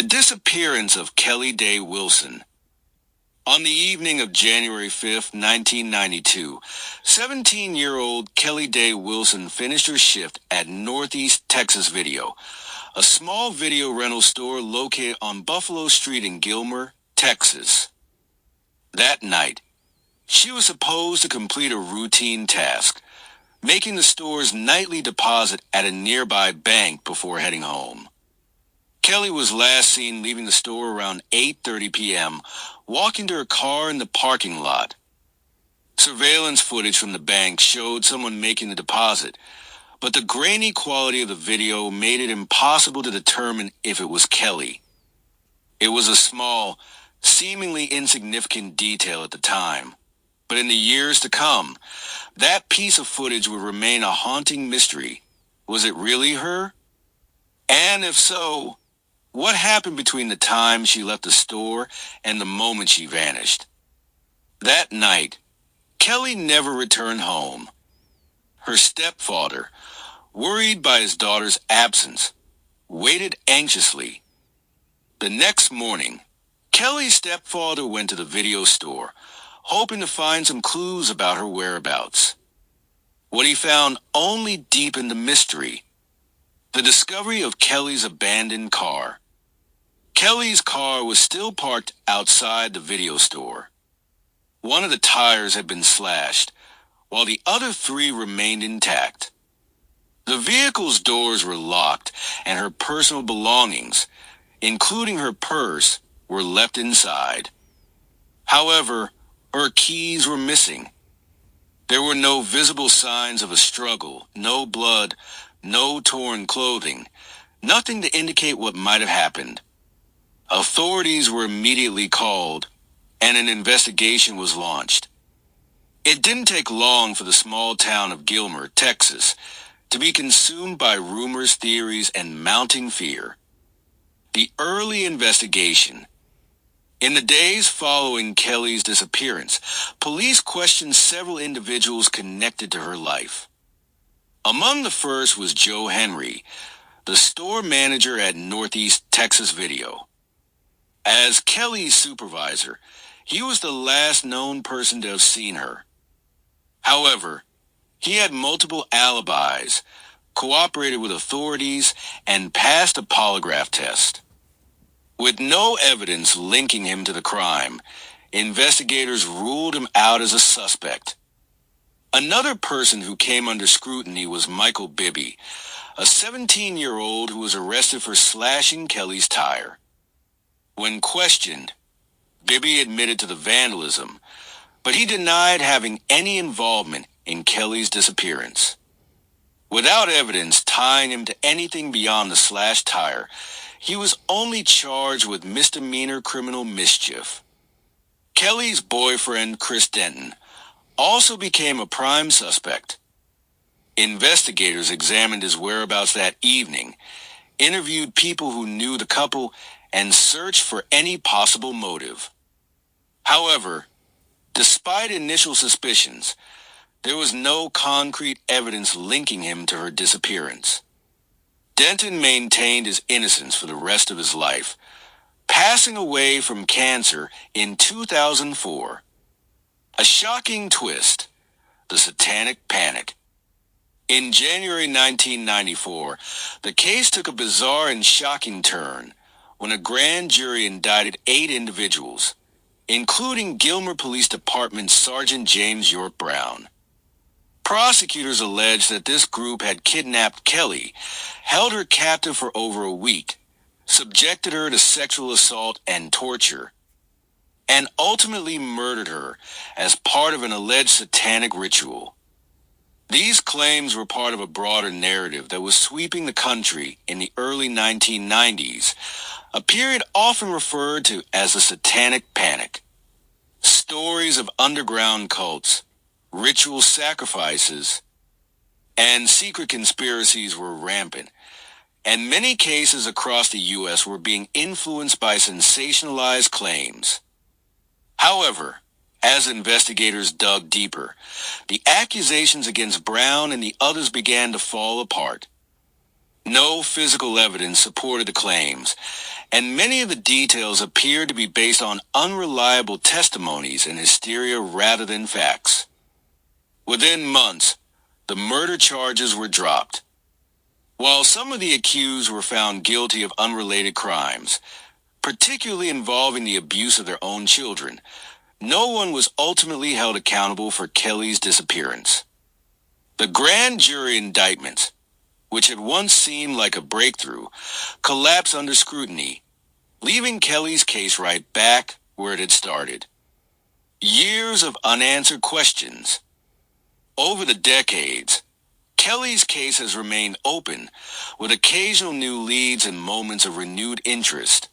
The disappearance of Kelly Day Wilson. On the evening of January 5, 1992, 17-year-old Kelly Day Wilson finished her shift at Northeast Texas Video, a small video rental store located on Buffalo Street in Gilmer, Texas. That night, she was supposed to complete a routine task, making the store's nightly deposit at a nearby bank before heading home. Kelly was last seen leaving the store around 8:30 p.m., walking to her car in the parking lot. Surveillance footage from the bank showed someone making the deposit, but the grainy quality of the video made it impossible to determine if it was Kelly. It was a small, seemingly insignificant detail at the time, but in the years to come, that piece of footage would remain a haunting mystery. Was it really her? And if so, what happened between the time she left the store and the moment she vanished? That night, Kelly never returned home. Her stepfather, worried by his daughter's absence, waited anxiously. The next morning, Kelly's stepfather went to the video store, hoping to find some clues about her whereabouts. What he found only deepened the mystery: the discovery of Kelly's abandoned car. Kelly's car was still parked outside the video store. One of the tires had been slashed, while the other three remained intact. The vehicle's doors were locked, and her personal belongings, including her purse, were left inside. However, her keys were missing. There were no visible signs of a struggle, no blood, no torn clothing, nothing to indicate what might have happened. Authorities were immediately called, and an investigation was launched. It didn't take long for the small town of Gilmer, Texas, to be consumed by rumors, theories, and mounting fear. The early investigation. In the days following Kelly's disappearance, police questioned several individuals connected to her life. Among the first was Joe Henry, the store manager at Northeast Texas Video. As Kelly's supervisor, he was the last known person to have seen her. However, he had multiple alibis, cooperated with authorities, and passed a polygraph test. With no evidence linking him to the crime, investigators ruled him out as a suspect. Another person who came under scrutiny was Michael Bibby, a 17-year-old who was arrested for slashing Kelly's tire. When questioned, Bibby admitted to the vandalism, but he denied having any involvement in Kelly's disappearance. Without evidence tying him to anything beyond the slashed tire, he was only charged with misdemeanor criminal mischief. Kelly's boyfriend, Chris Denton, also became a prime suspect. Investigators examined his whereabouts that evening, interviewed people who knew the couple, and searched for any possible motive. However, despite initial suspicions, there was no concrete evidence linking him to her disappearance. Denton maintained his innocence for the rest of his life, passing away from cancer in 2004. A shocking twist: the Satanic Panic. In January 1994, the case took a bizarre and shocking turn when a grand jury indicted 8 individuals, including Gilmer Police Department Sergeant James York Brown. Prosecutors alleged that this group had kidnapped Kelly, held her captive for over a week, subjected her to sexual assault and torture, and ultimately murdered her as part of an alleged satanic ritual. These claims were part of a broader narrative that was sweeping the country in the early 1990s, a period often referred to as the Satanic Panic. Stories of underground cults, ritual sacrifices, and secret conspiracies were rampant, and many cases across the U.S. were being influenced by sensationalized claims. However, as investigators dug deeper, the accusations against Brown and the others began to fall apart. No physical evidence supported the claims, and many of the details appeared to be based on unreliable testimonies and hysteria rather than facts. Within months, the murder charges were dropped. While some of the accused were found guilty of unrelated crimes, particularly involving the abuse of their own children, no one was ultimately held accountable for Kelly's disappearance. The grand jury indictment, which had once seemed like a breakthrough, collapsed under scrutiny, leaving Kelly's case right back where it had started. Years of unanswered questions. Over the decades, Kelly's case has remained open, with occasional new leads and moments of renewed interest.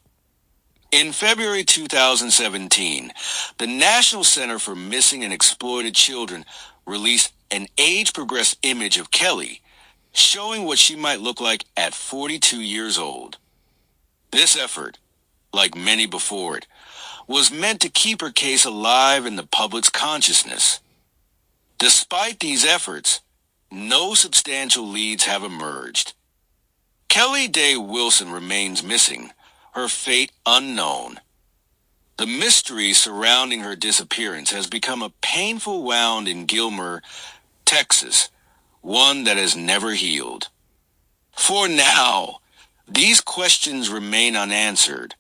In February 2017, the National Center for Missing and Exploited Children released an age-progressed image of Kelly, showing what she might look like at 42 years old. This effort, like many before it, was meant to keep her case alive in the public's consciousness. Despite these efforts, no substantial leads have emerged. Kelly Day Wilson remains missing, her fate unknown. The mystery surrounding her disappearance has become a painful wound in Gilmer, Texas, one that has never healed. For now, these questions remain unanswered,